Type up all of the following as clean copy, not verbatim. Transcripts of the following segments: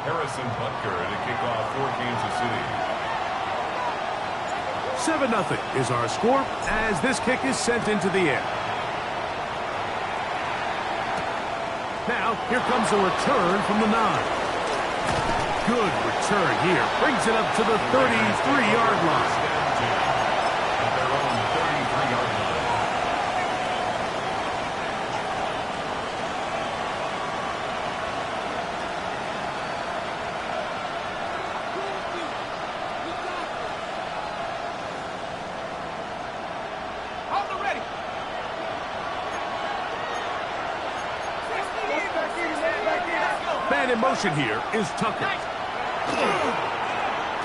Harrison Butker to kick off for Kansas City. 7-0 is our score as this kick is sent into the air. Now, here comes a return from the 9. Good return here. Brings it up to the 33-yard line. At their own 33-yard line. Man in motion here is Tucker.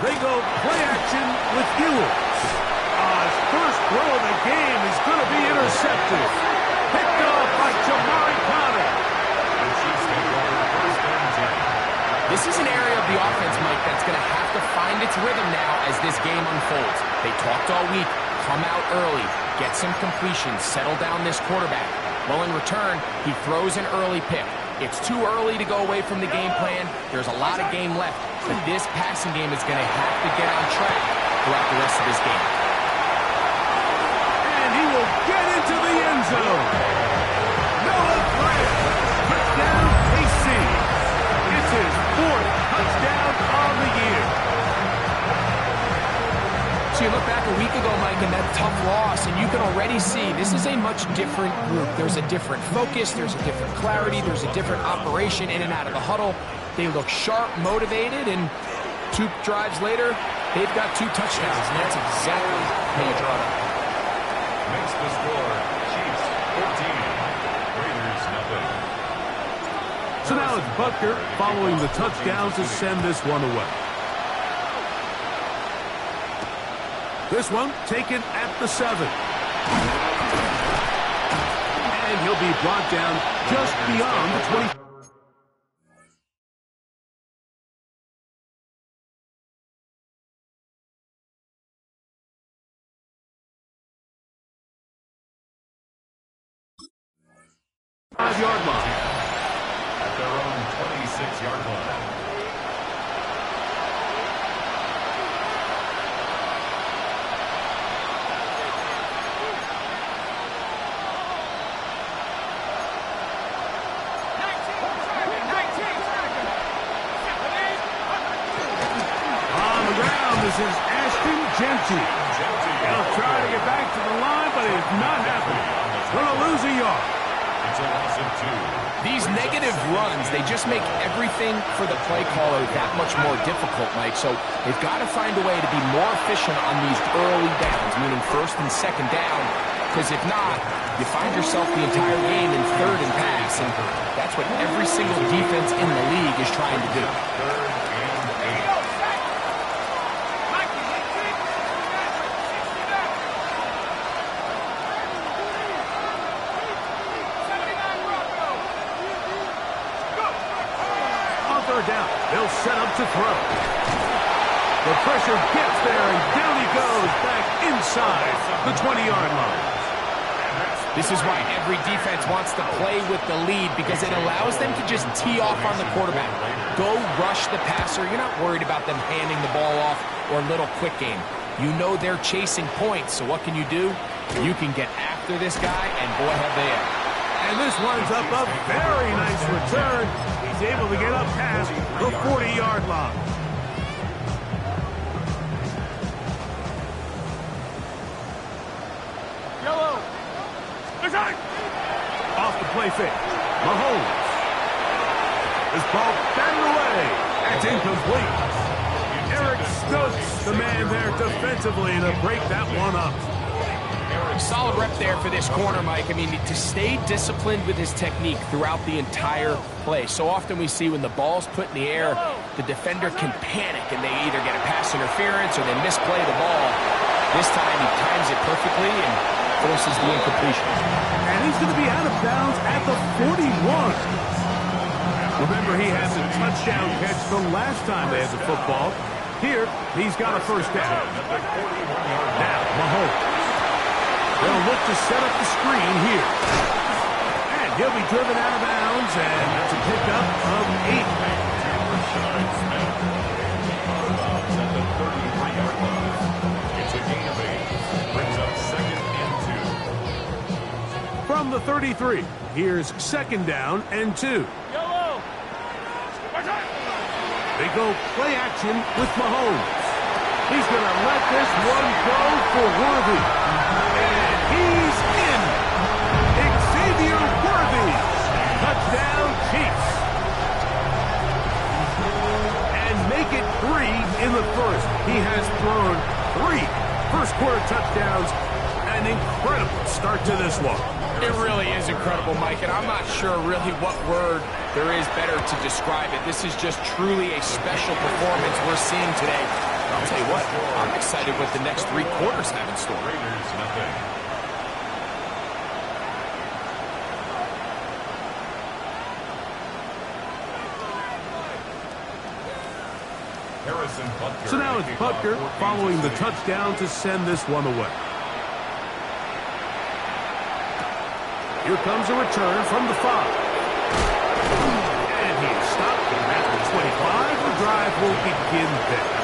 They go play action with Ewers. His first throw of the game is going to be intercepted. Picked off by Jamari Conner. This is an area of the offense, Mike, that's going to have to find its rhythm now as this game unfolds. They talked all week. Come out early. Get some completions. Settle down this quarterback. Well, in return, he throws an early pick. It's too early to go away from the game plan. There's a lot of game left, but this passing game is going to have to get on track throughout the rest of this game. And he will get into the end zone. Noah Grant, touchdown KC. It's his 4th touchdown on the year. So you look back a week ago, Mike, and that tough loss, and you can already see this is a much different group. There's a different focus, there's a different clarity, there's a different operation in and out of the huddle. They look sharp, motivated, and 2 drives later, they've got 2 touchdowns, and that's exactly how you draw it up. Makes the score Chiefs 14, Raiders nothing. So now it's Butker following the touchdown to send this one away. This one taken at the 7. And he'll be brought down just beyond the 20. Five-yard line. At their own 26-yard line. This is Ashton Jeanty. He'll try to get back to the line, but it's not happening. Going to lose a yard. It's a loss of 2. These negative runs, they just make everything for the play caller that much more difficult, Mike. So they've got to find a way to be more efficient on these early downs, meaning 1st and 2nd down, because if not, you find yourself the entire game in 3rd and pass, and that's what every single defense in the league is trying to do. 3rd and 8. Down. They'll set up to throw. The pressure gets there, and down he goes back inside the 20-yard line. This is why every defense wants to play with the lead, because it allows them to just tee off on the quarterback. Go rush the passer. You're not worried about them handing the ball off or little quick game. You know they're chasing points, so what can you do? You can get after this guy, and boy, have they ever. And this winds up a very nice return. He's able to get up past the 40-yard line. Yellow. Off the play fake. Mahomes. This ball batted away. That's incomplete. Eric Stokes, the man there defensively to break that one up. Solid rep there for this corner, Mike. I mean, to stay disciplined with his technique throughout the entire play. So often we see when the ball's put in the air, the defender can panic and they either get a pass interference or they misplay the ball. This time he times it perfectly and forces the incompletion. And he's going to be out of bounds at the 41. Remember, he had the touchdown catch the last time they had the football. Here, he's got a first down. Now, Mahomes. They'll look to set up the screen here. And he'll be driven out of bounds, and that's a pickup of 8. Rashard Smith. Out at the 33-yard line. It's a gain of 8. Brings up 2nd and 2. From the 33, here's 2nd down and 2. They go play action with Mahomes. He's going to let this one go for Worthy. And he's in. Xavier Worthy. Touchdown, Chiefs. And make it 3 in the first. He has thrown 3 first-quarter touchdowns. An incredible start to this one. It really is incredible, Mike, and I'm not sure really what word there is better to describe it. This is just truly a special performance we're seeing today. I'll tell you what, I'm excited what the next 3 quarters have in store. Raiders, nothing. Harrison Butker. So now it's Butker following the touchdown to send this one away. Here comes a return from the 5. And he's stopped at the 25. The drive will begin there.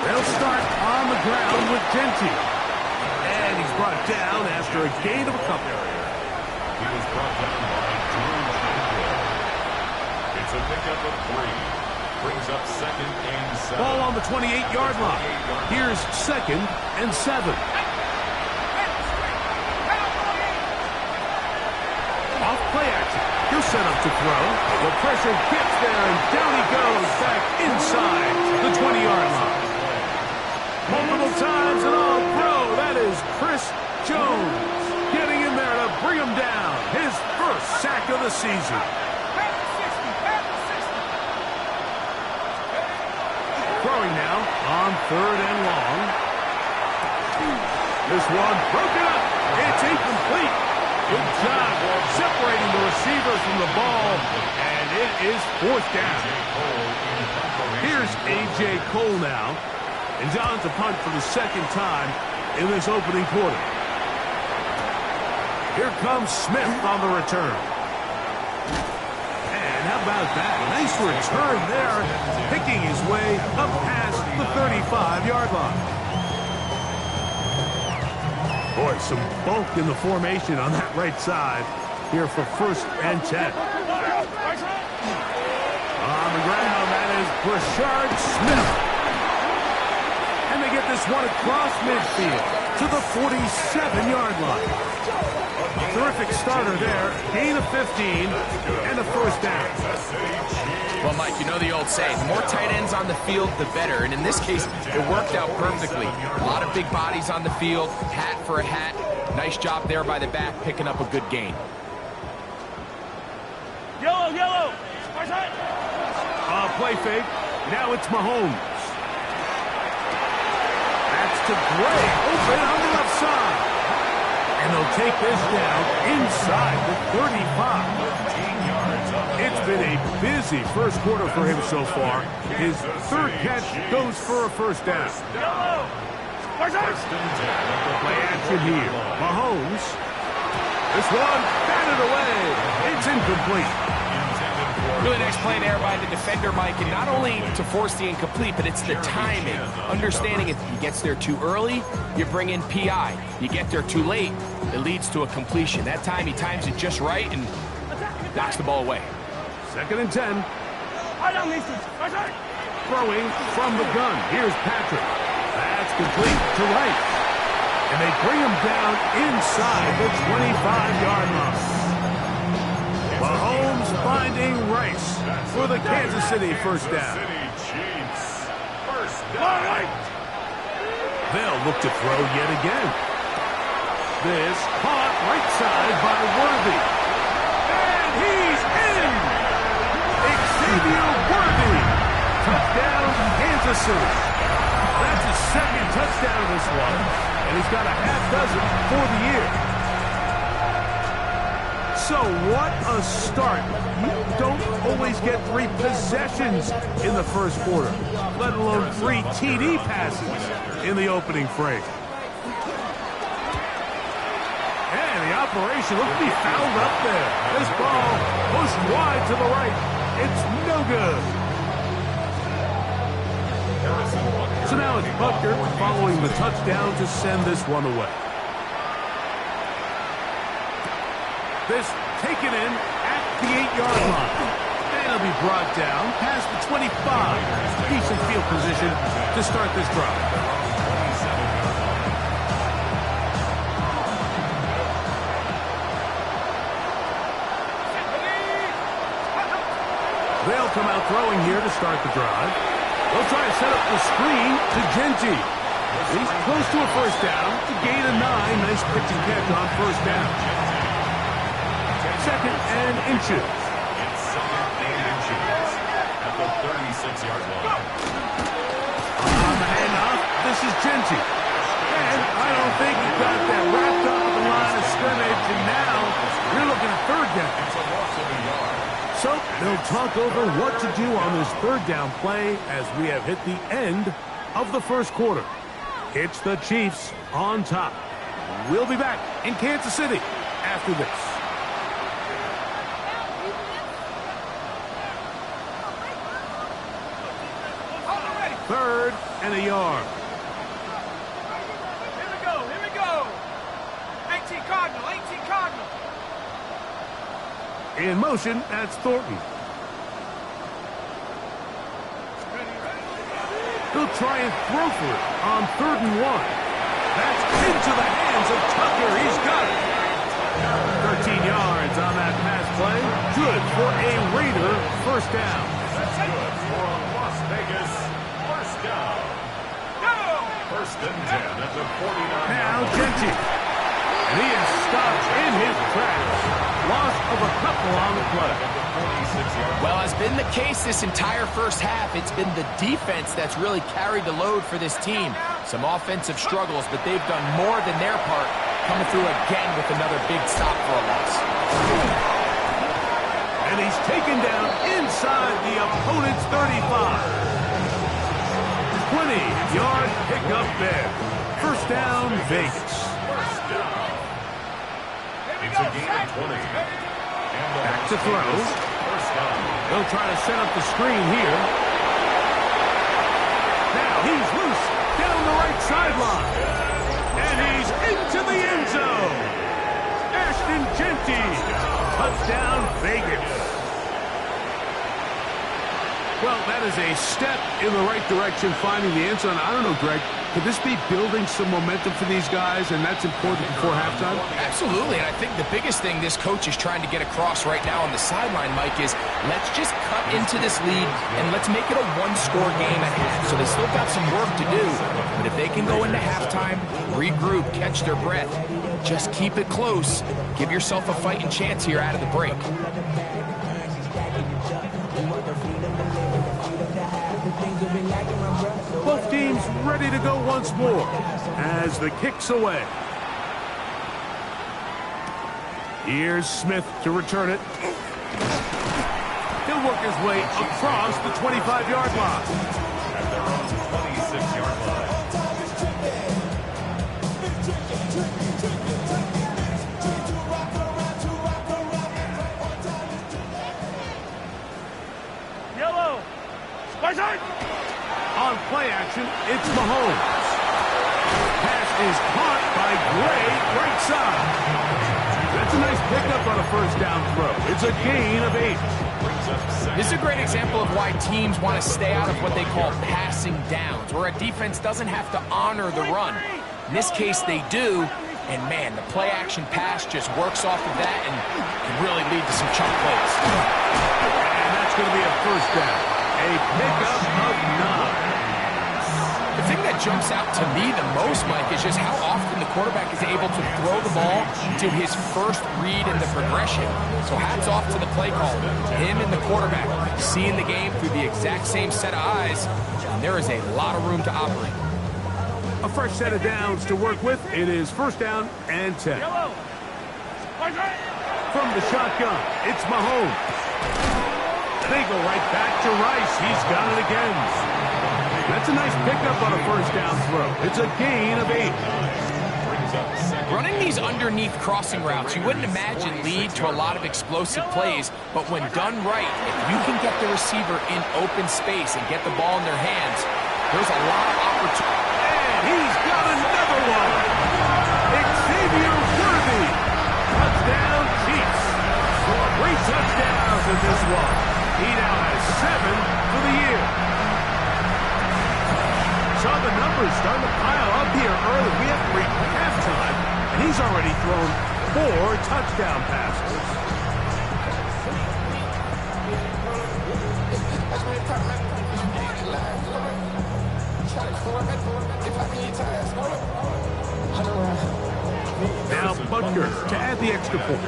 They'll start on the ground with Genty. And he's brought down after a gain of a couple. He was brought down by Drew Tranquil. It's a pickup of 3. Brings up 2nd and 7. Ball on the 28-yard line. Here's 2nd and 7. Off play action. He'll set up to throw. The pressure gets there, and down he goes back inside the 20-yard line. Multiple times and all throw. That is Chris Jones getting in there to bring him down. His first sack of the season. Throwing now on 3rd and long. This one broken up. It's incomplete. Good job separating the receiver from the ball, and it is 4th down. Here's A.J. Cole now, and John's to punt for the 2nd time in this opening quarter. Here comes Smith on the return. And how about that? Nice return there, picking his way up past the 35-yard line. Boy, some bulk in the formation on that right side here for 1st and 10. On the ground, that is Rashard Smith. And they get this one across midfield to the 47-yard line. Terrific starter there. Gain of 15 and a 1st down. Well, Mike, you know the old saying, the more tight ends on the field, the better. And in this case, it worked out perfectly. A lot of big bodies on the field, hat for a hat. Nice job there by the back, picking up a good gain. Yellow! Play fake. Now it's Mahomes. That's to Gray. Open on the left side. And they'll take this down inside the 35. It's been a busy first quarter for him so far. His 3rd catch goes for a 1st down. Play action here. Mahomes. This one batted away. It's incomplete. Really nice play there by the defender, Mike, and not only to force the incomplete, but it's the timing. Understanding if he gets there too early, you bring in PI. You get there too late, it leads to a completion. That time he times it just right and knocks the ball away. 2nd and 10. Throwing from the gun. Here's Patrick. That's complete to Rice. And they bring him down inside the 25-yard line. Mahomes finding Rice for the Kansas City 1st down. They'll look to throw yet again. This caught right side by Worthy. And he's in! Xavier Worthy. Touchdown, Kansas City. That's his 2nd touchdown of this one. And he's got a half dozen for the year. So what a start. You don't always always get 3 possessions in the first quarter, let alone 3 TD passes in the opening frame. And the operation looks to be fouled up there. This ball pushed wide to the right. It's no good. So now it's Butker following the touchdown to send this one away. This taken in at the 8-yard line. And it'll be brought down past the 25. Decent field position to start this drive. They'll come out throwing here to start the drive. They'll try to set up the screen to Genty. He's close to a first down to gain a 9. Nice pitch and catch on first down. Second and inches. It's second and inches at the 36-yard line. On the handoff, this is Genty. And I don't think he got that wrapped up at the line of scrimmage, and now you're looking at third down. It's a loss of a yard. So they'll talk over what to do on this third down play as we have hit the end of the first quarter. It's the Chiefs on top. We'll be back in Kansas City after this. Third and a yard. Here we go. 18 Cardinal. In motion, that's Thornton. He'll try and throw for it on 3rd and 1. That's into the hands of Tucker. He's got it. 13 yards on that pass play. Good for a Raider first down. That's good for a Las Vegas first down. First and 10 at the 49. Now Genty. And he is stopped in his tracks. Loss of a couple on the play. Well, has been the case this entire first half. It's been the defense that's really carried the load for this team. Some offensive struggles, but they've done more than their part, coming through again with another big stop for a loss. And he's taken down inside the opponent's 35. 20-yard pickup there. First down, Vegas. First down. It's a gain of 20. Back to throw. First down. They'll try to set up the screen here. Now he's loose down the right sideline. And he's into the end zone. Ashton Genty. Touchdown, Vegas. Well, that is a step in the right direction, finding the end zone. I don't know, Greg. Could this be building some momentum for these guys, and that's important before halftime? Absolutely, and I think the biggest thing this coach is trying to get across right now on the sideline, Mike, is let's just cut into this lead and let's make it a one-score game at half. So they still got some work to do, but if they can go into halftime, regroup, catch their breath, just keep it close, give yourself a fighting chance here out of the break. Both teams ready to go once more as the kick's away. Here's Smith to return it. He'll work his way across the 25-yard line. At their own 26-yard line. Yellow. On play action, it's Mahomes. Pass is caught by Gray, right side. That's a nice pickup on a first down throw. It's a gain of 8. This is a great example of why teams want to stay out of what they call passing downs, where a defense doesn't have to honor the run. In this case, they do, and man, the play-action pass just works off of that and can really lead to some chunk plays. And that's going to be a first down. A pickup of 9. The thing that jumps out to me the most, Mike, is just how often the quarterback is able to throw the ball to his first read in the progression. So hats off to the play caller. Him and the quarterback seeing the game through the exact same set of eyes, and there is a lot of room to operate. A fresh set of downs to work with. It is first down and 10. From the shotgun, it's Mahomes. Big go right back to Rice. He's got it again. That's a nice pickup on a first down throw. It's a gain of 8. Running these underneath crossing routes, you wouldn't imagine lead to a lot of explosive plays, but when done right, if you can get the receiver in open space and get the ball in their hands, there's a lot of opportunity. And he's got another one. Xavier Worthy. Touchdown, Chiefs. 3 touchdowns in this one. He now has 7 for the year. Saw the numbers starting to pile up here early. We haven't reached halftime, and he's already thrown 4 touchdown passes. Now Butker to add the extra point.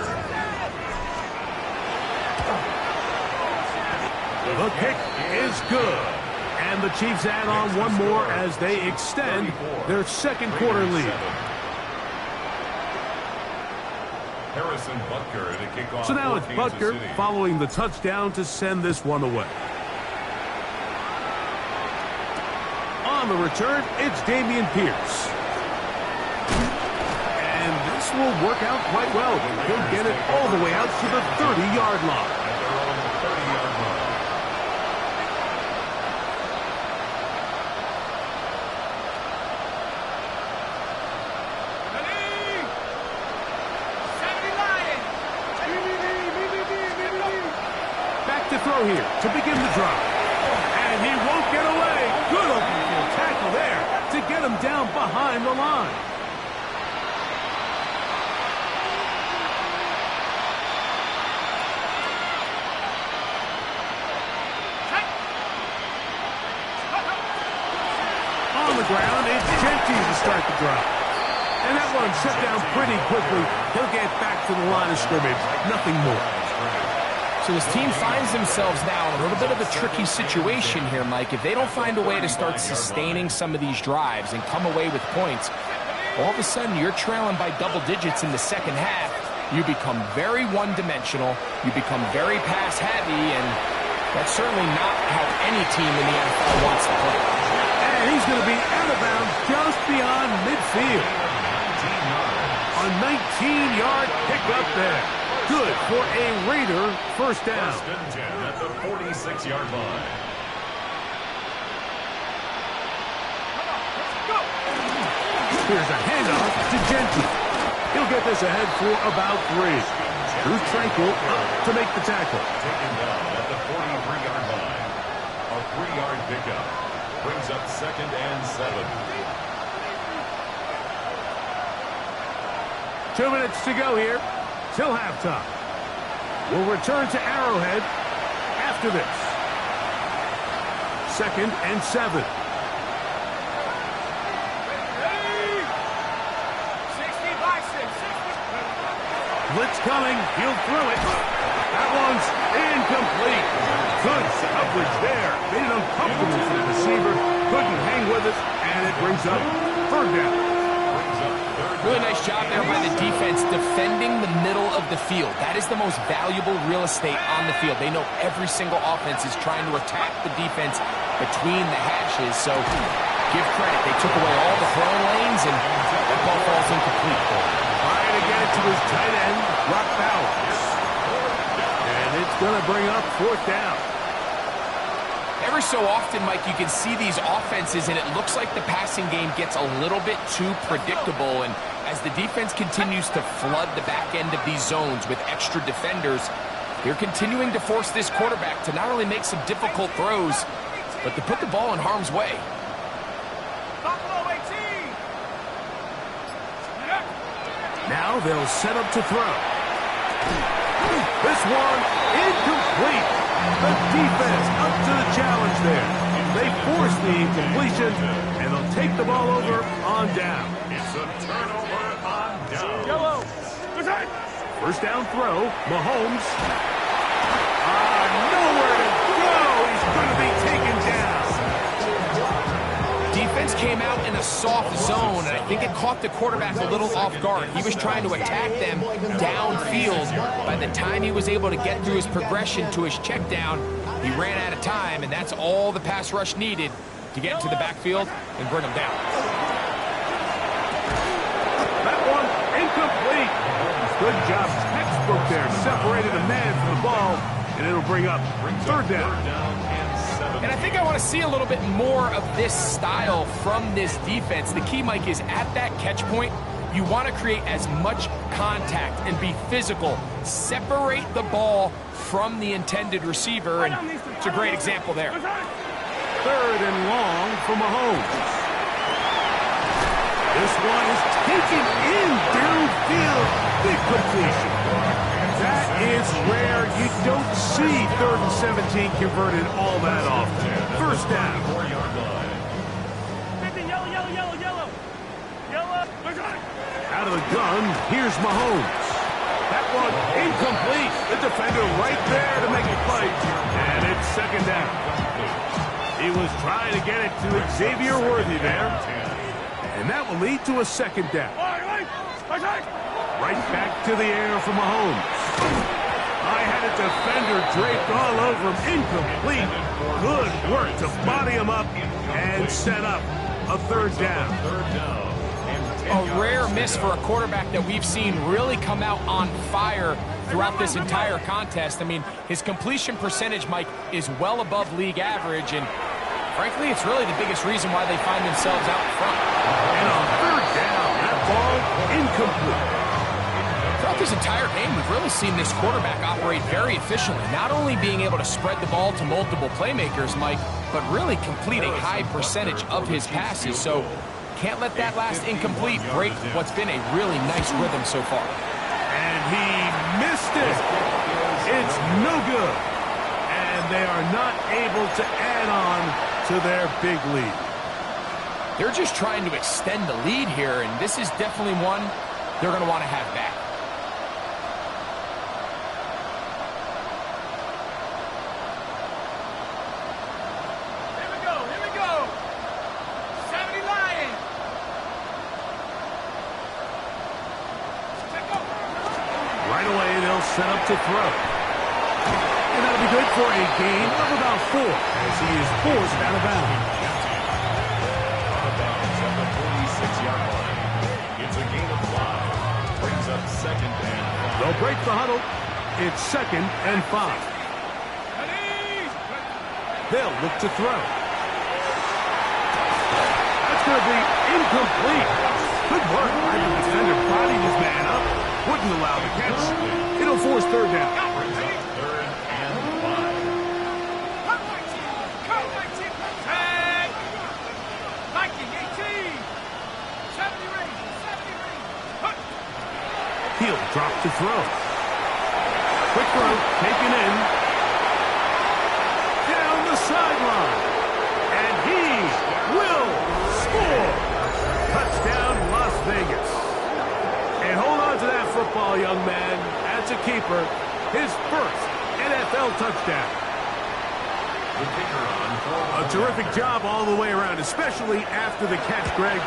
The kick is good. And the Chiefs add on one more as they extend their second quarter lead. Harrison Butker to kick off. So now it's Kansas Butker City. following the touchdown to send this one away. On the return, it's Dameon Pierce. And this will work out quite well. He'll get it all the way out to the 30-yard line. To throw here to begin the drive. And he won't get away. Good open field tackle there to get him down behind the line. On the ground, it's Jeanty to start the drive. And that one shut down pretty quickly. He'll get back to the line of scrimmage. Nothing more. So this team finds themselves now in a little bit of a tricky situation here, Mike. If they don't find a way to start sustaining some of these drives and come away with points, all of a sudden you're trailing by double digits in the second half. You become very one-dimensional. You become very pass-heavy, and that's certainly not how any team in the NFL wants to play. And he's going to be out of bounds just beyond midfield. A 19-yard pickup there. Good for a Raider first down. First and 10 at the 46-yard line. Here's a handoff to Jeanty. He'll get this ahead for about 3. Drew Tranquill up to make the tackle. Taken down at the 43-yard line. A 3-yard pickup brings up 2nd and 7. 2 minutes to go here till halftime. We'll return to Arrowhead after this. 2nd and 7. Blitz coming. He'll throw it. That one's incomplete. Good coverage there. Made it uncomfortable for the receiver. Couldn't hang with it, and it brings up 3rd down. Really nice job there by the defense defending the middle of the field. That is the most valuable real estate on the field. They know every single offense is trying to attack the defense between the hashes. So give credit. They took away all the throwing lanes, and that ball falls incomplete. Trying to get it to his tight end, Brock Bowers. And it's going to bring up 4th down. Every so often, Mike, you can see these offenses, and it looks like the passing game gets a little bit too predictable. And as the defense continues to flood the back end of these zones with extra defenders, they're continuing to force this quarterback to not only make some difficult throws, but to put the ball in harm's way. Now they'll set up to throw. This one incomplete. The defense up to the challenge there. They force the incompletion, and they'll take the ball over on down. It's a turnover on down. Yellow. First down throw, Mahomes. Nowhere to go. He's going to be taken down. Defense came out in a soft zone, and I think it caught the quarterback a little off guard. He was trying to attack them downfield. By the time he was able to get through his progression to his check down, He ran out of time, and that's all the pass rush needed to get into the backfield and bring him down. That one incomplete. Good job. Textbook there. Separated a man from the ball, and it'll bring up third down. And I think I want to see a little bit more of this style from this defense. The key, Mike, is at that catch point, you want to create as much contact and be physical. Separate the ball from the intended receiver, and it's a great example there. Third and long for Mahomes. This one is taken in downfield. Big completion. That is rare. You don't see 3rd and 17 converted all that often. First down. Out of the gun, here's Mahomes. That one incomplete. The defender right there to make the play. And it's second down. He was trying to get it to Xavier Worthy there. And that will lead to a second down. Right back to the air for Mahomes. I had a defender draped all over him. Incomplete. Good work to body him up and set up a third down. A rare miss for a quarterback that we've seen really come out on fire throughout this entire contest. I mean, his completion percentage, Mike, is well above league average, and frankly, it's really the biggest reason why they find themselves out in front. And on third down, that ball incomplete. Throughout this entire game, we've really seen this quarterback operate very efficiently, not only being able to spread the ball to multiple playmakers, Mike, but really complete a high percentage of his passes. So can't let that last incomplete break what's been a really nice rhythm so far. And he missed it. It's no good. And they are not able to add on to their big lead. They're just trying to extend the lead here, and this is definitely one they're going to want to have back. Set up to throw. And that'll be good for a gain of about 4 as he is forced out of bounds. Out of bounds at the 46-yard line. It's a gain of 5. Brings up second and 5. They'll break the huddle. It's second and 5. They'll look to throw. That's going to be incomplete. Good work by the defender. Bodied his man up. Wouldn't allow the catch. It'll force third down. Brings up third and 5. He'll drop to throw. Quick throw, taken in. Down the sideline. And he will score. Touchdown, Las Vegas. And hold on to that football, young man. That's a keeper. His first NFL touchdown. A terrific job all the way around, especially after the catch, Greg,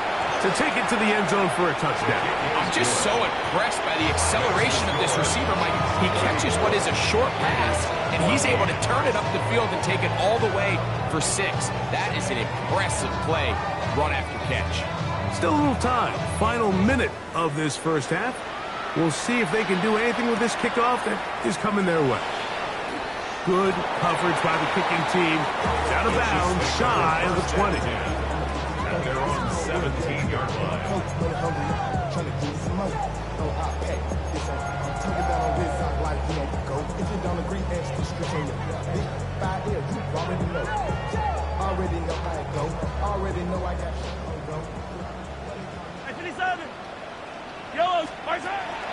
to take it to the end zone for a touchdown. I'm just so impressed by the acceleration of this receiver, Mike. He catches what is a short pass, and he's able to turn it up the field and take it all the way for 6. That is an impressive play, run after catch. Still a little time. Final minute of this first half. We'll see if they can do anything with this kickoff that is coming their way. Good coverage by the kicking team. It's out of bounds, shy of the 20. At their own 17-yard line.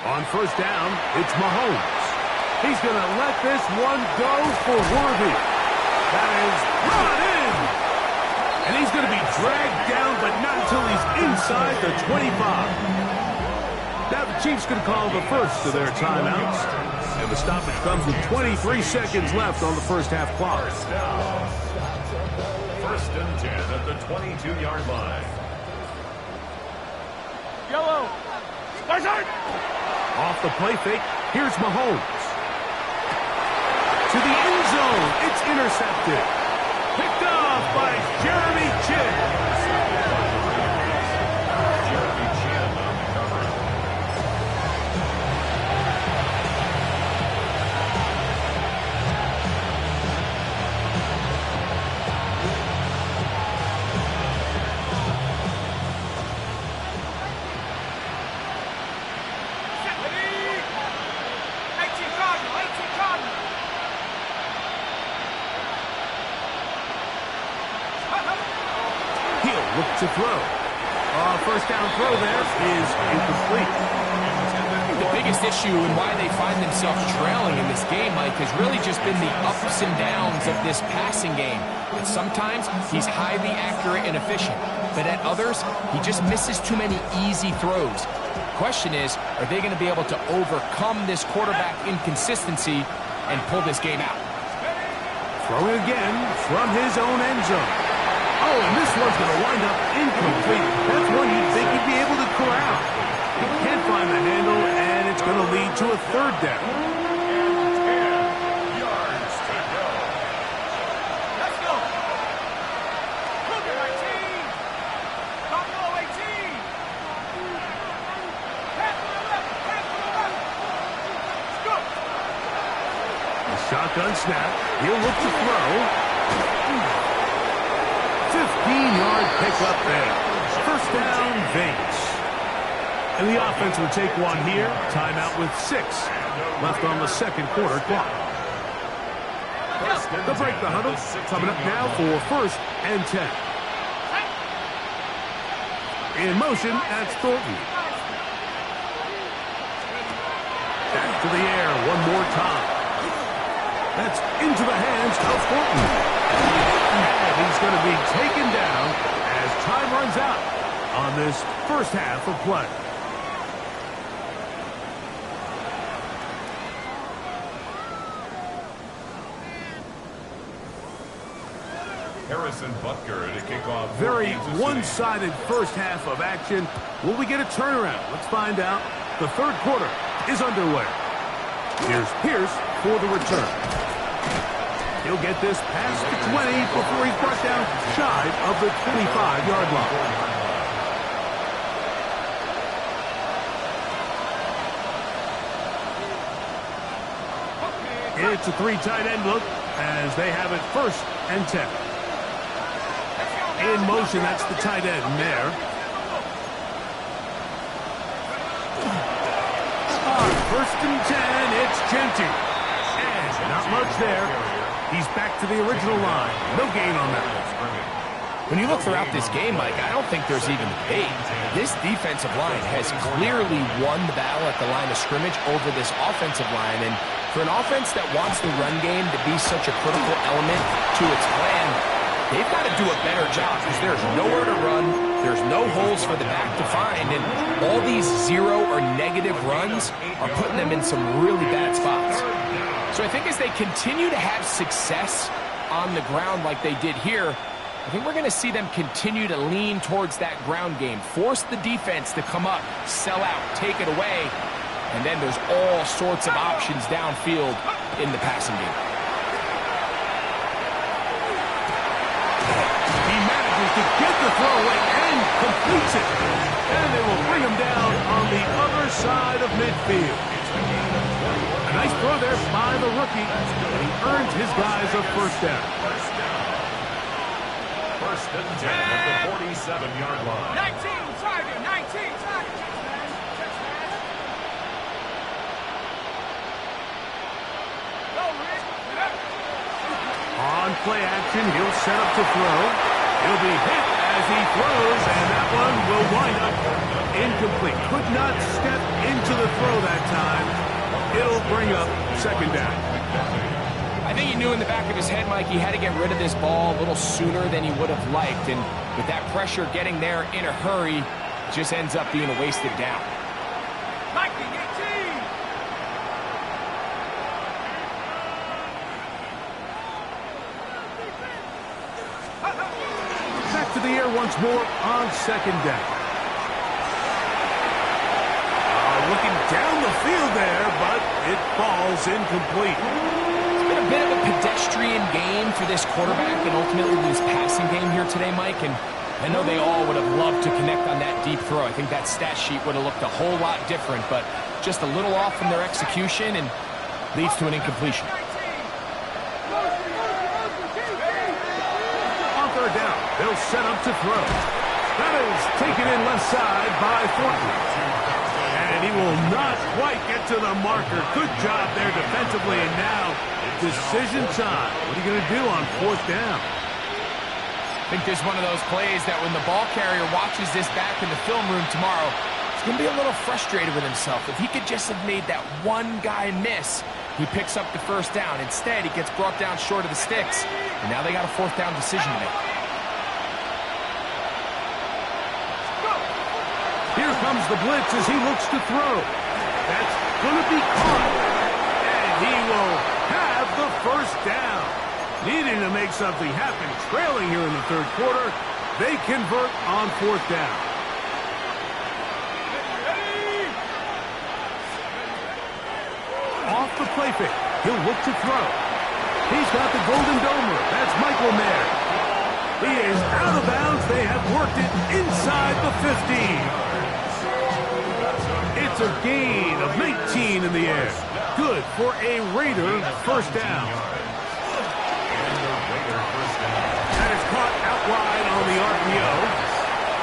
On first down, it's Mahomes. He's going to let this one go for Worthy. That is brought in. And he's going to be dragged down, but not until he's inside the 25. Now the Chiefs can call the first of their timeouts. And the stoppage comes with 23 seconds left on the first half clock. First and 10 at the 22-yard line. Yellow. Off the play fake, here's Mahomes. To the end zone, it's intercepted. Picked off by Jeremy Chinn. Jeremy Chinn on the cover. He'll look to throw. First down throw there is incomplete. The biggest issue and why they find themselves trailing in this game, Mike, has really just been the ups and downs of this passing game. And sometimes he's highly accurate and efficient, but at others, he just misses too many easy throws. The question is, are they going to be able to overcome this quarterback inconsistency and pull this game out? Throwing again from his own end zone. Oh, and this one's going to wind up incomplete. That's one you'd think he'd be able to corral. He can't find the handle, and it's going to lead to a third down. 10 yards to go. Let's go. Cougar 18. Buffalo 18. Pass to the left. Pass to the left. Let's go. A shotgun snap. He'll look to throw. 15-yard pickup there. First down, Vegas. And the offense will take one here. Timeout with 6 left on the second quarter clock. They'll break the huddle. Coming up now for first and 10. In motion, that's Thornton. Back to the air one more time. That's into the hands of Thornton. And he's going to be taken down as time runs out on this first half of play. Harrison Butker to kick off. Very one-sided first half of action. Will we get a turnaround? Let's find out. The third quarter is underway. Here's Pierce for the return. He'll get this past the 20 before he's brought down shy of the 25-yard line. It's a 3 tight end look as they have it first and 10. In motion, that's the tight end there. First and 10, it's Genty. And not much there. He's back to the original line. No gain on that. When you look throughout this game, Mike, I don't think there's even debate. This defensive line has clearly won the battle at the line of scrimmage over this offensive line. And for an offense that wants the run game to be such a critical element to its plan, they've got to do a better job because there's nowhere to run. There's no holes for the back to find. And all these zero or negative runs are putting them in some really bad spots. So I think as they continue to have success on the ground like they did here, I think we're going to see them continue to lean towards that ground game, force the defense to come up, sell out, take it away, and then there's all sorts of options downfield in the passing game. He manages to get the throw away and completes it. And they will bring him down on the other side of midfield. A nice throw there by the rookie. He earned his guys a first down. First and 10 at the 47-yard line. 19 target. 19 target. Go, Rick. On play action, he'll set up to throw. He'll be hit as he throws, and that one will wind up incomplete. Could not step into the throw that time. It'll bring up second down. I think he knew in the back of his head, Mike, he had to get rid of this ball a little sooner than he would have liked. And with that pressure getting there in a hurry, it just ends up being a wasted down. Mikey, 18. Back to the air once more on second down. Looking down the field there, but it falls incomplete. It's been a bit of a pedestrian game game for this quarterback and ultimately this passing game here today, Mike, and I know they all would have loved to connect on that deep throw. I think that stat sheet would have looked a whole lot different, but just a little off from their execution and leads to an incompletion. On third down, they'll set up to throw. That is taken in left side by Thornton. And he will not quite get to the marker. Good job there defensively, and now decision time. What are you going to do on fourth down? I think this is one of those plays that when the ball carrier watches this back in the film room tomorrow, he's going to be a little frustrated with himself. If he could just have made that one guy miss, he picks up the first down. Instead, he gets brought down short of the sticks, and now they got a fourth down decision to make. Here comes the blitz as he looks to throw. That's going to be caught, and he will have the first down. Needing to make something happen, trailing here in the third quarter, they convert on fourth down. Off the play fake, he'll look to throw. He's got the Golden Domer. That's Michael Mayer. He is out of bounds. They have worked it inside the 15. It's a gain of 19 in the air. Good for a Raider first down. That is caught out wide on the RPO.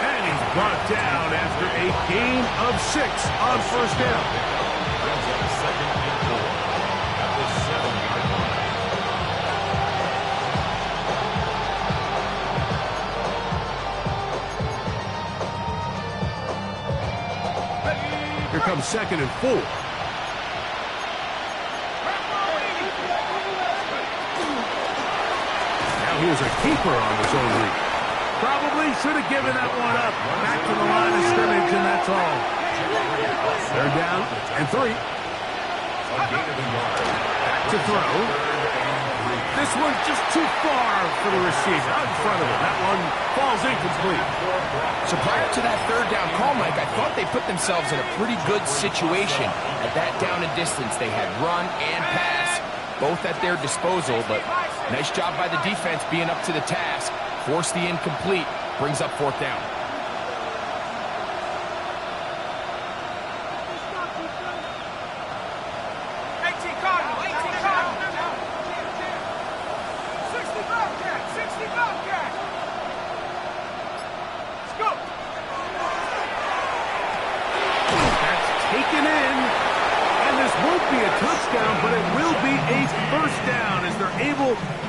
And he's brought down after a gain of 6 on first down. Second and 4 at the 7-yard line. Here comes second and 4. Now here's a keeper on his own read. Probably should have given that one up. Back to the line of scrimmage, and that's all. They're down and 3. Back to throw. This one's just too far for the receiver. Out in front of him. That one falls incomplete. So prior to that third down call, Mike, I thought they put themselves in a pretty good situation. At that down and distance, they had run and pass, both at their disposal, but nice job by the defense being up to the task. Force the incomplete, brings up fourth down.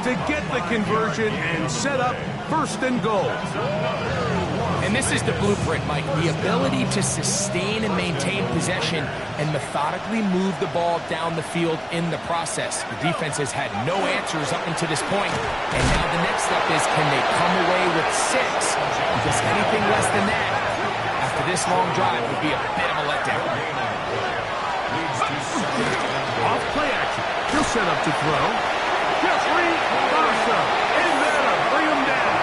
To get the conversion and set up first and goal. And this is the blueprint, Mike. The ability to sustain and maintain possession and methodically move the ball down the field in the process. The defense has had no answers up until this point, and now the next step is, can they come away with 6? Because anything less than that, after this long drive, would be a bit of a letdown. Off play action. He'll set up to throw. Jeffrey Garza in there to bring him down.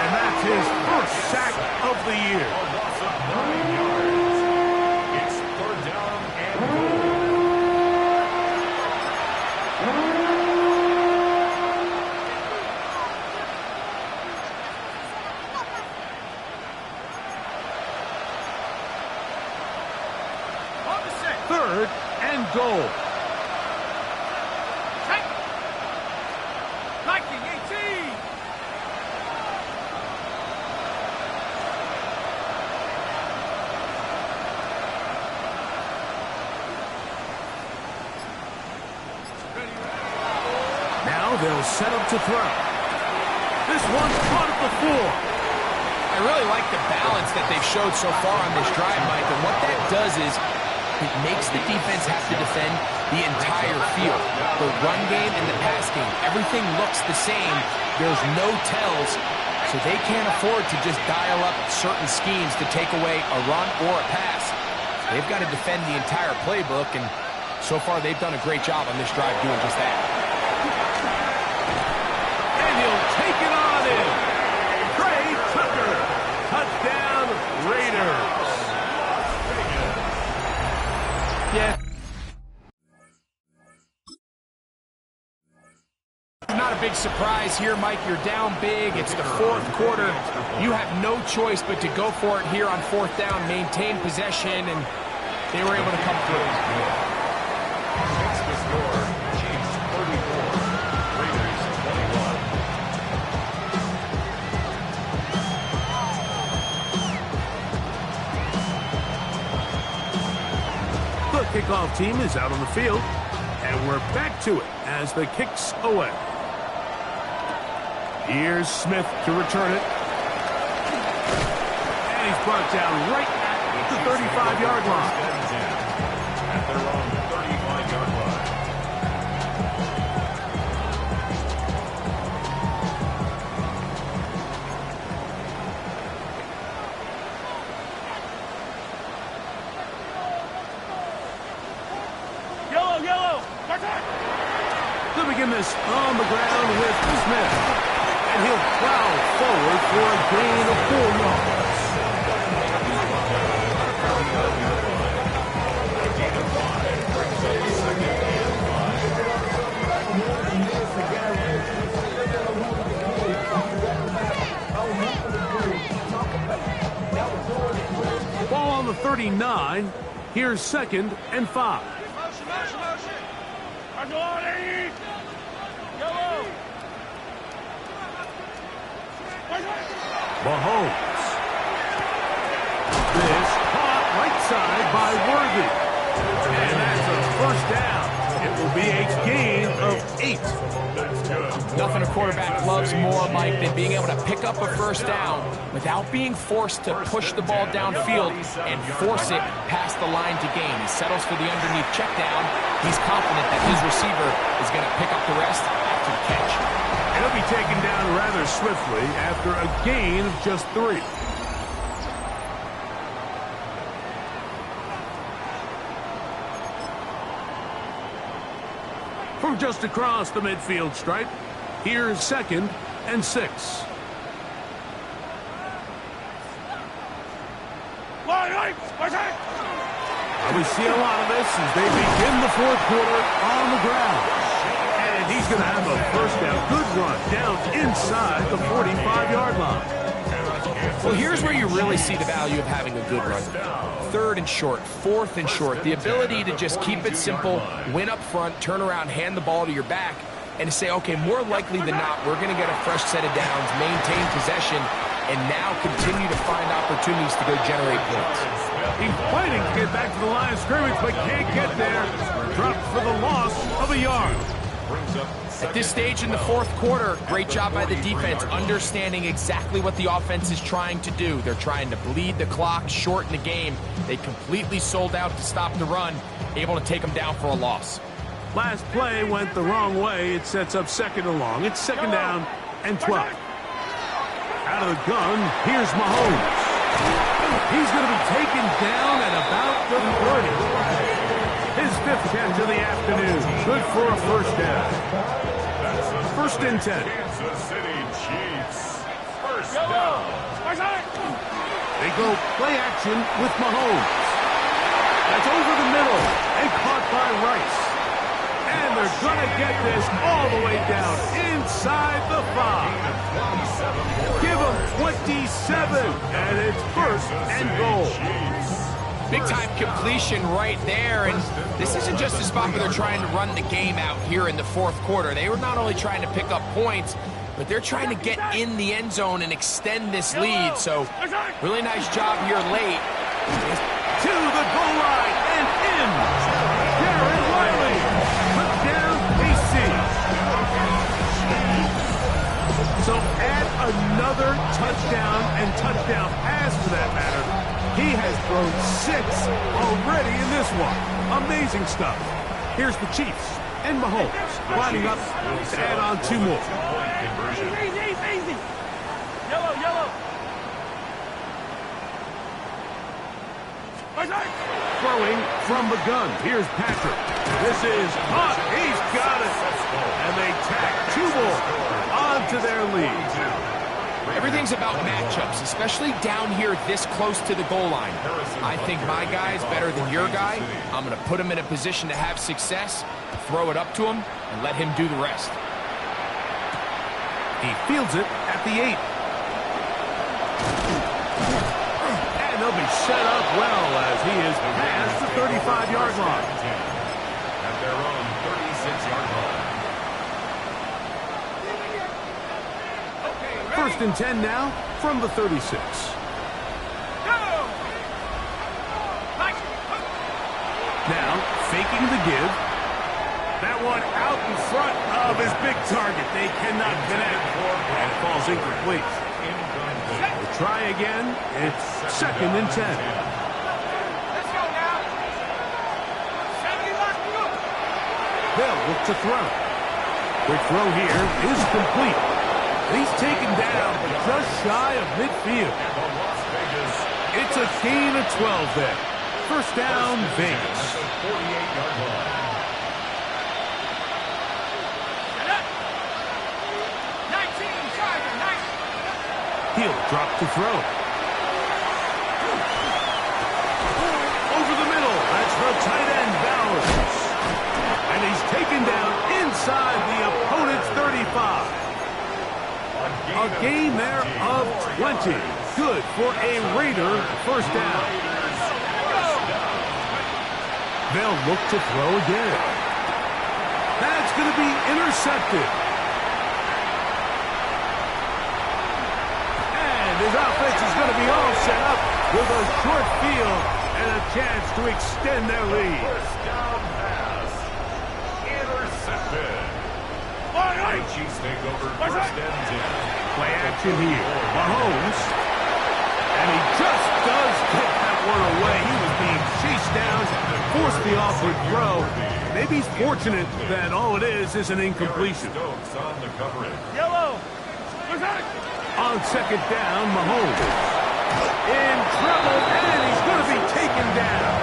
And that's his first sack of the year. It's third down and goal. Third and goal. They'll set up to throw. This one's caught at the 4. I really like the balance that they've showed so far on this drive, Mike, and what that does is it makes the defense have to defend the entire field. The run game and the pass game, everything looks the same. There's no tells, so they can't afford to just dial up certain schemes to take away a run or a pass. They've got to defend the entire playbook, and so far they've done a great job on this drive doing just that. Take it on in. Trey Tucker. Touchdown, Raiders. Yeah. Not a big surprise here, Mike. You're down big. It's the fourth quarter. You have no choice but to go for it here on fourth down, maintain possession, and they were able to come through. Makes the score. Chiefs 34, Raiders 21. The kickoff team is out on the field, and we're back to it as the kick's away. Here's Smith to return it. And he's brought down right at the 35-yard line. At their own 35-yard line. Yellow. They'll begin this on the ground with Smith. And he'll plow forward for a gain of 4 yards. Ball on the 39. Here's 2nd and 5. Mahomes. This caught right side by Worthy. And that's a first down. It will be a gain of 8. That's good. Nothing a quarterback loves more, Mike, than being able to pick up a first down without being forced to push the ball downfield and force it past the line to gain. He settles for the underneath check down. He's confident that his receiver is going to pick up the rest after the catch. And he'll be taken down rather swiftly after a gain of just 3. From just across the midfield stripe, here's 2nd and 6. We see a lot of this as they begin the fourth quarter on the ground. And he's going to have a first down. Good run down inside the 45-yard line. Well, here's where you really see the value of having a good run. 3rd and short, 4th and short. The ability to just keep it simple, win up front, turn around, hand the ball to your back, and to say, okay, more likely than not, we're going to get a fresh set of downs, maintain possession, and now continue to find opportunities to go generate points. He's fighting to get back to the line of scrimmage, but can't get there. Dropped for the loss of a yard. At this stage in the fourth quarter, great job by the defense, understanding exactly what the offense is trying to do. They're trying to bleed the clock, shorten the game. They completely sold out to stop the run, able to take them down for a loss. Last play went the wrong way. It sets up 2nd and long. It's 2nd down and 12. Out of the gun, here's Mahomes. He's going to be taken down at about the 30. His 5th catch of the afternoon. Good for a first down. 1st and 10. Kansas City Chiefs. First down. They go play action with Mahomes. That's over the middle and caught by Rice. And they're going to get this all the way down inside the 5. Give them 27, and it's 1st and goal. Big-time completion right there, and this isn't just a spot where they're trying to run the game out here in the fourth quarter. They were not only trying to pick up points, but they're trying to get in the end zone and extend this lead. So, really nice job here late. To the goal line and in. Darren Riley put down KC. So add another touchdown and touchdown pass for that matter. He has thrown 6 already in this one. Amazing stuff. Here's the Chiefs and Mahomes lining up to add on 2 more. Easy. Yellow. Throwing from the gun. Here's Patrick. This is hot. He's got it. And they tack 2 more onto their lead. Everything's about matchups, especially down here this close to the goal line. I think my guy's better than your guy. I'm going to put him in a position to have success, throw it up to him, and let him do the rest. He fields it at the 8. And he'll be set up well as he is past the 35-yard line. At their own 36-yard line. First and 10 now from the 36. Now, faking the give. That one out in front of his big target. They cannot connect. And it falls incomplete. We'll try again. It's second and 10. Let's go now. They'll look to throw. Quick throw here is complete. He's taken down just shy of midfield. It's a gain of 12 there. First down, Vegas. 48-yard line. He'll drop to throw. Over the middle. That's the tight end, Bowers. And he's taken down inside the opponent's 35. A gain there of 20. Good for a Raider first down. They'll look to throw again. That's going to be intercepted. And his offense is going to be all set up with a short field and a chance to extend their lead. First down pass. Intercepted. Chiefs take over first and 10. Play action here. Mahomes. And he just does get that one away. He was being chased down, forced the awkward throw. Maybe he's fortunate that all it is an incompletion. Stokes on the coverage. Yellow. On second down, Mahomes. In trouble, and he's going to be taken down.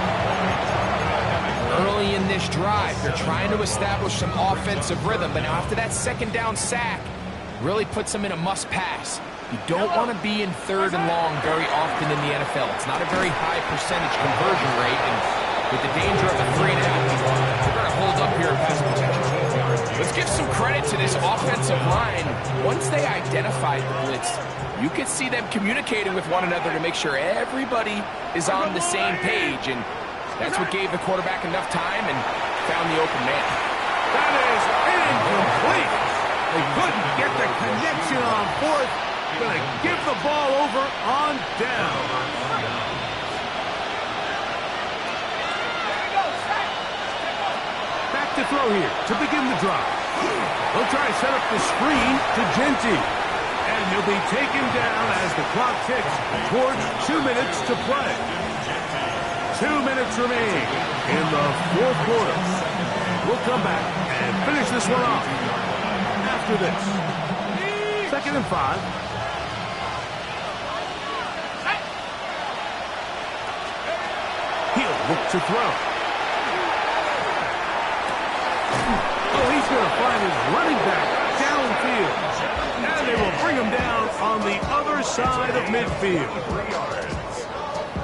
Early in this drive, they're trying to establish some offensive rhythm, but now after that second down sack, really puts them in a must-pass. You don't want to be in third and long very often in the NFL. It's not a very high percentage conversion rate, and with the danger of a 3-and-out, they're going to hold up here in pass protection. Let's give some credit to this offensive line. Once they identified the blitz, you could see them communicating with one another to make sure everybody is on the same page, and that's what gave the quarterback enough time and found the open man. That is incomplete. They couldn't get the connection on fourth. Going to give the ball over on down. Back to throw here to begin the drive. They'll try to set up the screen to Genty. And he'll be taken down as the clock ticks towards 2 minutes to play. 2 minutes remain in the fourth quarter. We'll come back and finish this one off after this. Second and 5. He'll look to throw. Oh, he's going to find his running back downfield. And they will bring him down on the other side of midfield.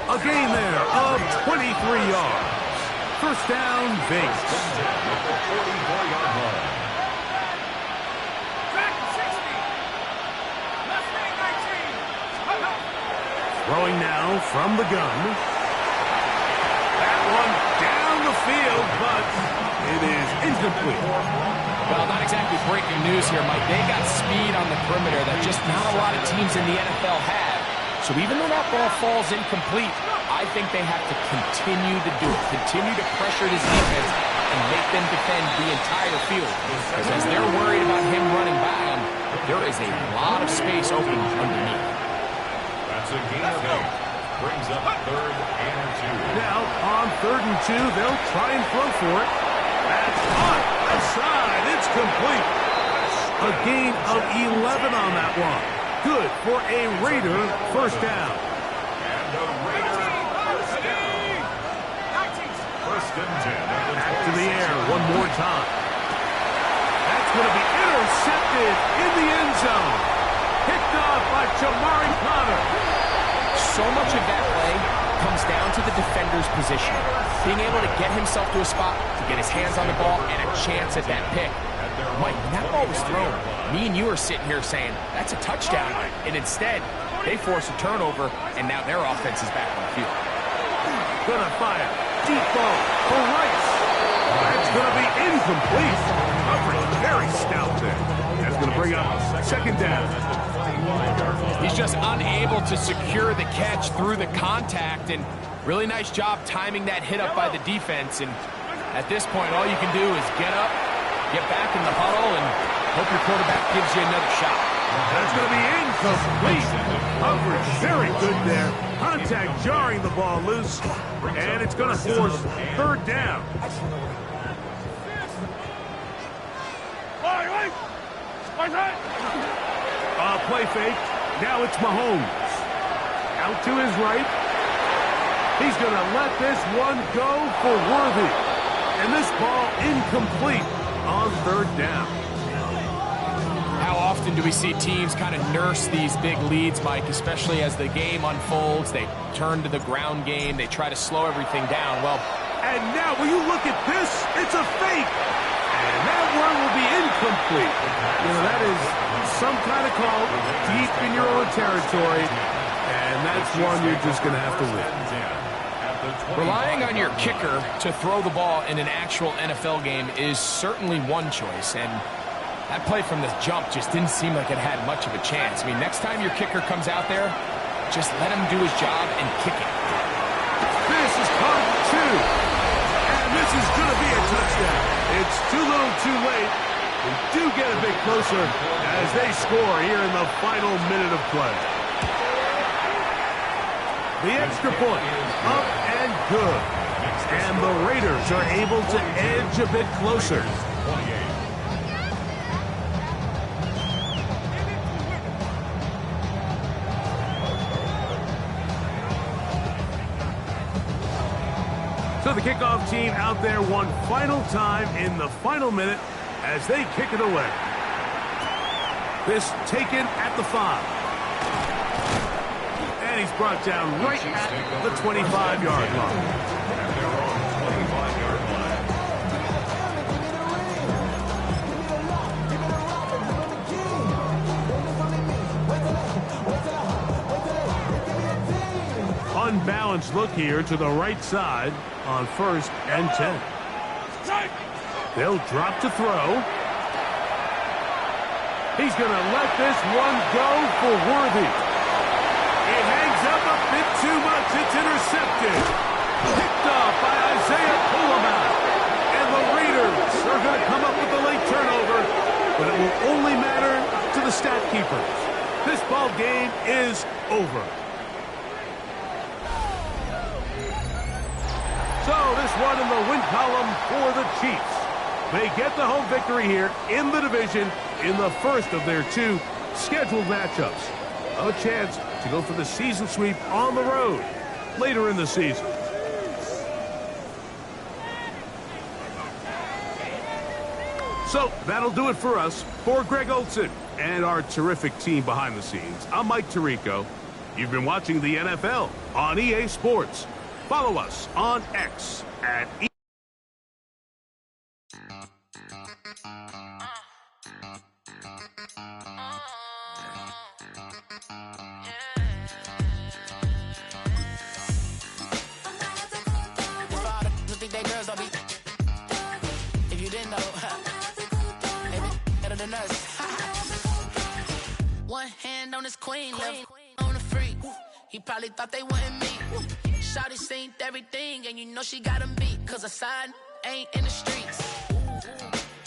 A gain there of 23 yards. First down, Vegas. 44-yard line. Throwing now from the gun. That one down the field, but it is incomplete. Well, not exactly breaking news here, Mike. They got speed on the perimeter that just not a lot of teams in the NFL have. So even though that ball falls incomplete, I think they have to continue to do it. Continue to pressure this defense and make them defend the entire field. Because as they're worried about him running by them, there is a lot of space open underneath. That's a gain of 8. Brings up third and 2. Now, on third and 2, they'll try and throw for it. That's on the side. It's complete. A gain of 11 on that one. Good for a Raider first down. And a Raider first down. First and 10. Back to the air one more time. That's going to be intercepted in the end zone. Picked off by Jamari Potter. So much of that play comes down to the defender's position. Being able to get himself to a spot, to get his hands on the ball, and a chance at that pick. Mike, when that ball was thrown, me and you are sitting here saying, that's a touchdown. And instead, they force a turnover, and now their offense is back on the field. Gonna fire. Deep ball for Rice. That's gonna be incomplete. Coverage very stout there. That's gonna bring up second down. He's just unable to secure the catch through the contact, and really nice job timing that hit up by the defense. And at this point, all you can do is get up, get back in the huddle, and hope your quarterback gives you another shot. That's going to be incomplete. Coverage very good there. Contact jarring the ball loose, and it's going to force third down. Play fake. Now it's Mahomes. Out to his right. He's going to let this one go for Worthy. And this ball incomplete on third down. How often do we see teams kind of nurse these big leads, Mike, especially as the game unfolds? They turn to the ground game. They try to slow everything down. Well, and now will you look at this? It's a fake. And that one will be incomplete. You know, that is some kind of call deep in your own territory. And that's one you're just going to have to win. Relying on your kicker to throw the ball in an actual NFL game is certainly one choice. And that play from the jump just didn't seem like it had much of a chance. I mean, next time your kicker comes out there, just let him do his job and kick it. This is caught two. And this is going to be a touchdown. It's too little too late. We do get a bit closer as they score here in the final minute of play. The extra point, up and good. And the Raiders are able to edge a bit closer. So the kickoff team out there one final time in the final minute as they kick it away. This taken at the 5. And he's brought down right at the 25-yard line. Unbalanced look here to the right side on 1st and 10. They'll drop to throw. He's going to let this one go for Worthy. It hangs up a bit too much. It's intercepted. Picked off by Isaiah Pullman. And the Raiders are going to come up with a late turnover, but it will only matter to the stat keepers. This ball game is over. So this one in the win column for the Chiefs. They get the home victory here in the division in the first of their 2 scheduled matchups. A chance to go for the season sweep on the road later in the season. So that'll do it for us. For Greg Olsen and our terrific team behind the scenes, I'm Mike Tirico. You've been watching the NFL on EA Sports. Follow us on X at EA. If you didn't know, maybe better than us. One hand on his queen, left on the freak. He probably thought they wouldn't meet. Shawty seen everything, and you know she got him beat. Cause her side ain't in the streets.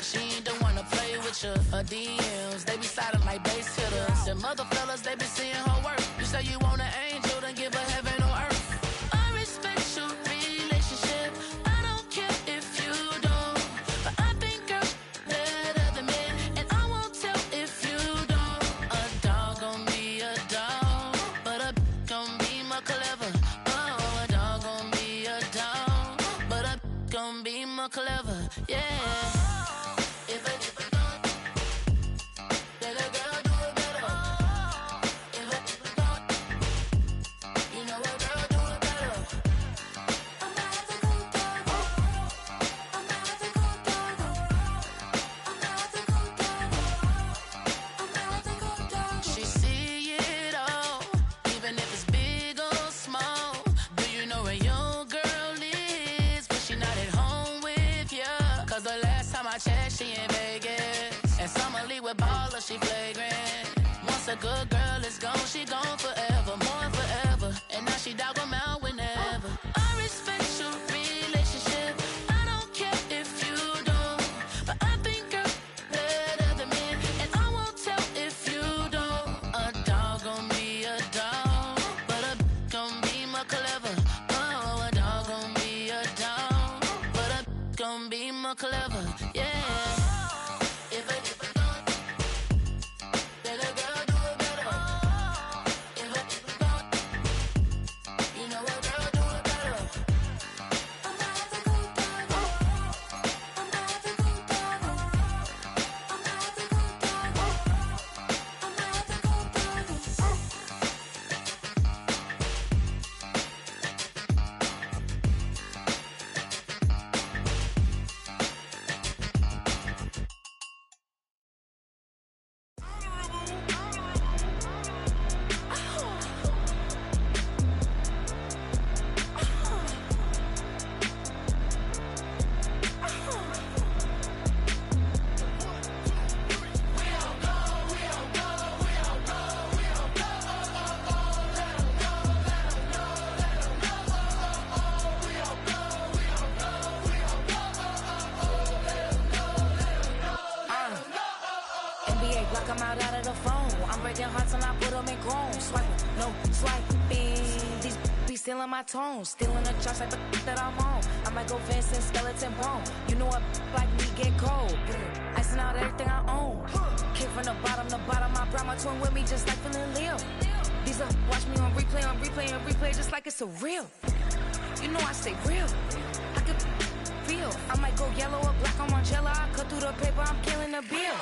She ain't the one to play with you. Her DMs, they be sliding like base hitters. And mother fellas, they be seeing her work. You say you want an angel, then give her heaven on earth. I respect your relationship. I don't care if you don't. But I think girls better than men. And I won't tell if you don't. A dog gon' be a dog, but a gon' be more clever. Oh, a dog gon' be a dog, but a gon' be more clever. Yeah. color, she flagrant. Once a good girl is gone, she gone forever, more forever. And now she dog 'em out whenever. I respect your relationship. I don't care if you don't, but I think you're better than me, and I won't tell if you don't. A dog gon' be a dog, but a gon' be more clever. Oh, a dog gon' be a dog, but a gon' be more clever. Yeah. I'm out of the phone. I'm breaking hearts and I put them in chrome. Swiping, no swiping. These be stealing my tones. Stealing the charts like the that I'm on. I might go Vincent, skeleton bone. You know what like me get cold. Icing out everything I own. Came from the bottom, I brought my twin with me just like feeling Leo. These up, watch me on replay just like it's a real. You know I stay real. I could feel. I might go yellow or black on Margiela. I cut through the paper, I'm killing the bill.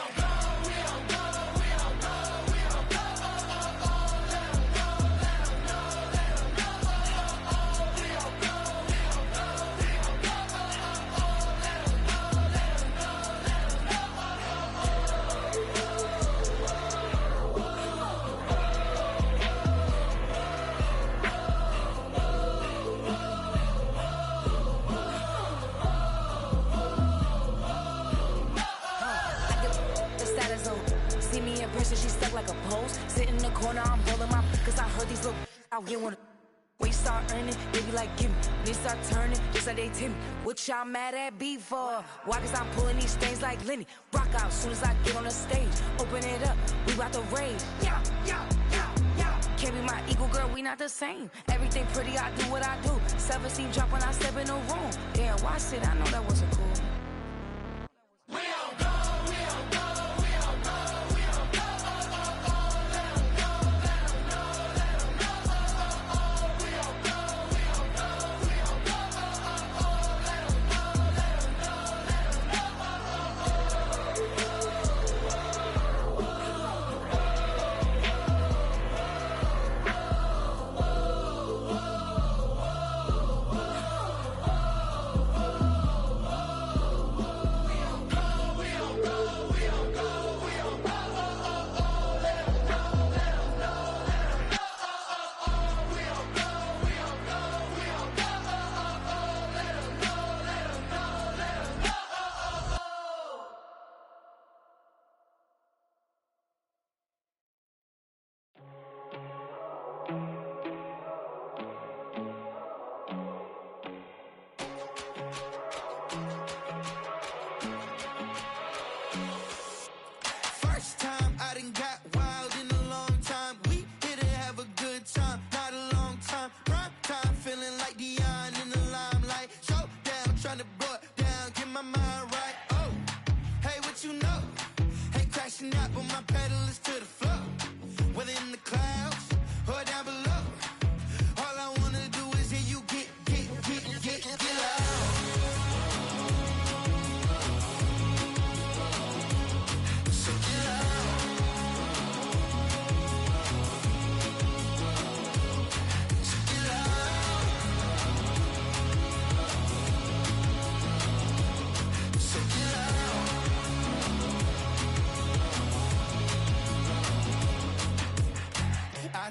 She stuck like a post. Sit in the corner, I'm rolling my cause I heard these little out here wanna. When you start earning, they be like, gimme. When they start turning, just like they Timmy. What y'all mad at B for? Why? Cause I'm pulling these things like Lenny. Rock out soon as I get on the stage. Open it up, we about to rage. Yeah. Can't be my equal, girl, we not the same. Everything pretty, I do what I do. 7-seat drop when I step in the room. Damn, watch it, I know that wasn't cool.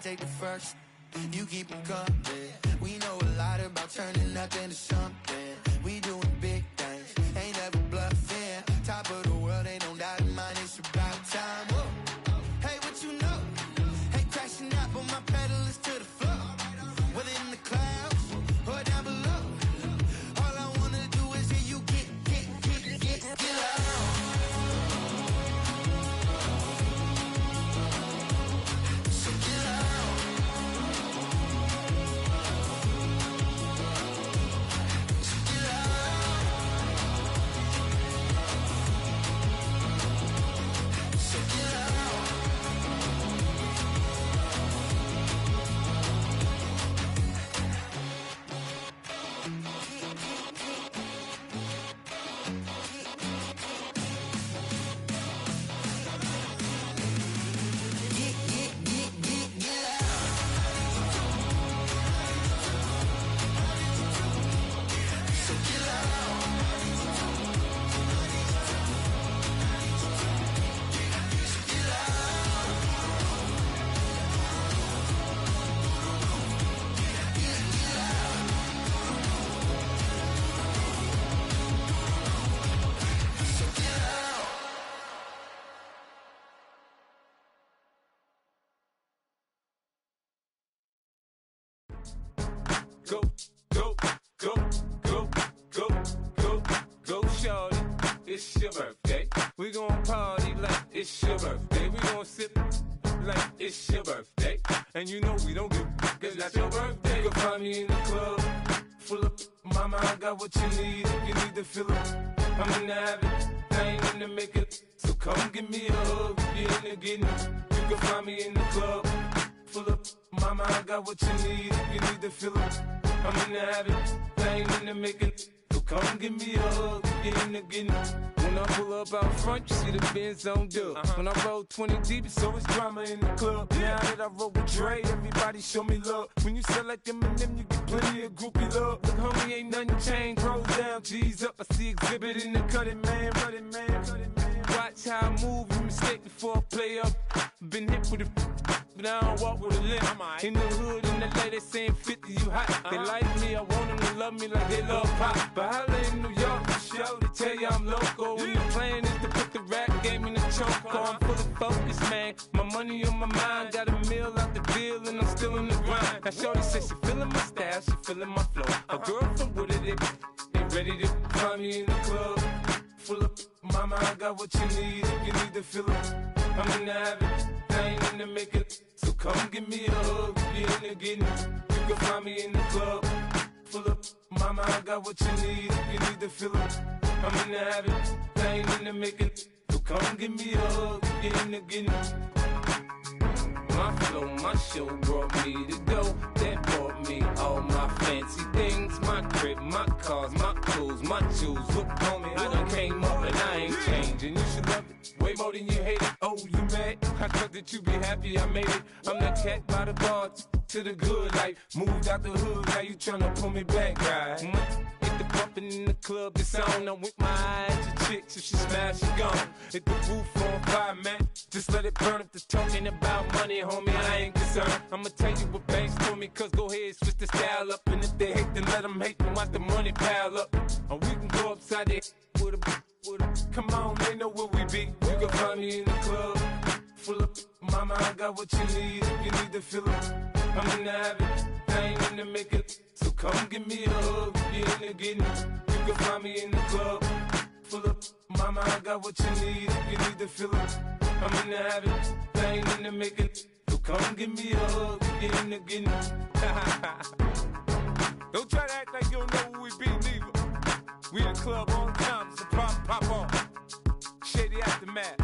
Take the first, you keep them coming. We know a lot about turning nothing to something. We doing big things, ain't never bluffing. Top of the world, ain't no doubt in mine, it's about time. Whoa. Go, go, go, go, go, go, go, shorty. It's your birthday. We gon' party like it's your birthday. We gon' sip like it's your birthday. And you know we don't give cause that's your birthday. You can find me in the club, full of mama, I got what you need. If you need to fill up, I'm in the habit, I ain't in the makeup. So come give me a hug, if you're in the getting. You can find me in the club, full of mama, I got what you need. If you need to fill up, I'm in the habit, I ain't in the makeup. So come give me a hug, if you're in the getting. When I pull up out front, you see the Benz on dub. When I roll 20 deep, it's always drama in the club. Now that I roll with Dre, everybody show me love. When you sell like Eminem, you get plenty of groupie love. Look, homie, ain't nothing changed. Roll down, G's up. I see exhibit in the cutting, man. Running, man. Watch how I move, you mistake before I play up. Been hit with it, but I don't walk with a limp. In the hood, in the lady saying 50, you hot. They like me, I want them to love me like they love pop. But holla in New York, the show, they tell you I'm local. And the plan is to put the rap game in the choke. I'm fully focused, man. My money on my mind, got a meal out the deal, and I'm still in the grind. Now shorty says she feeling my style, she feeling my flow. A girl from Wooded, they ready to find me in the club. Full of mama, I got what you need. If you need to fill up, I'm in the habit, I ain't in the makeup. So come give me a hug, if you're in the getting. You can find me in the club, full of mama, I got what you need. If you need to fill up, I'm in the habit, I ain't in the makeup. So come give me a hug, if you're in the getting. My flow, my show brought me to go. That brought me all my fancy things. My crib, my cars, my clothes, my shoes. Look, homie, I done came up and I ain't changing. You should love it way more than you hate it. Oh, you mad? I thought that you be happy I made it. I'm the cat by the bar to the good life. Moved out the hood, now you tryna pull me back, right? Hit the bumpin' in the club, the sound. I'm with my eyes to chicks. If she smash, she gone. Hit the roof on fire, man. Just let it burn. If they're talking about money, homie, I ain't concerned. I'ma tell you what banks told me, cause go ahead, switch the style up. And if they hate, then let them hate, then watch the money pile up. Or we can go upside there with a come on, they know where we be. You can find me in the club, full of mama, I got what you need. If you need to fill up, I'm in the habit, I ain't in the makeup. So come give me a hug, if you're in the getting. You can find me in the club, full of mama, I got what you need. If you need to fill up, I'm in the habit, I ain't in the makeup. So come give me a hug, if you're in the getting. Don't try to act like you don't know who we be, neither. We in the club on time, so pop on. Shady Aftermath.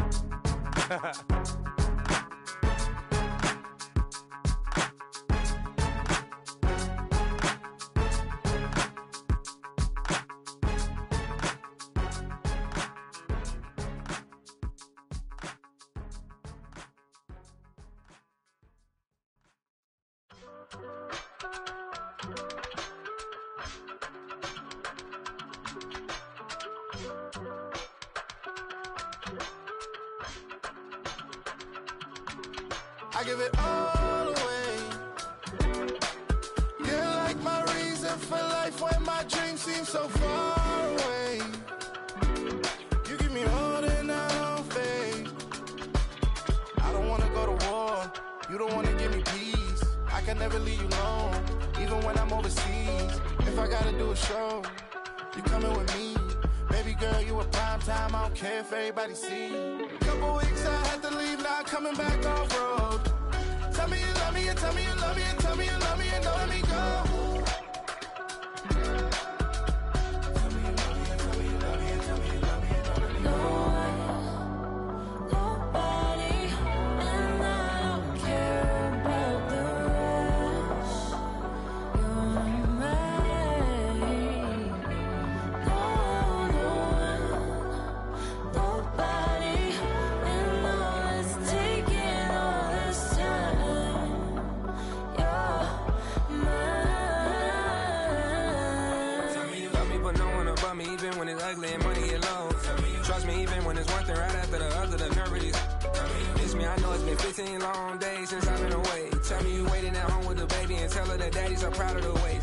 I give it all away. You're like my reason for life when my dreams seem so far away. You give me all that I don't fade. I don't wanna go to war. You don't wanna give me peace. I can never leave you alone, even when I'm overseas. If I gotta do a show, you coming with me. Baby girl, you a prime time. I don't care if everybody see. Couple weeks I had to leave, now coming back off road. Tell me you love me and tell me you love me and tell me you love me and don't let me go. Even when it's ugly and money get low. Trust me, even when it's one thing right after the other, the nerve is. Miss me, I know it's been 15 long days since I've been away. Tell me you waiting at home with the baby and tell her that daddy's so proud of the way.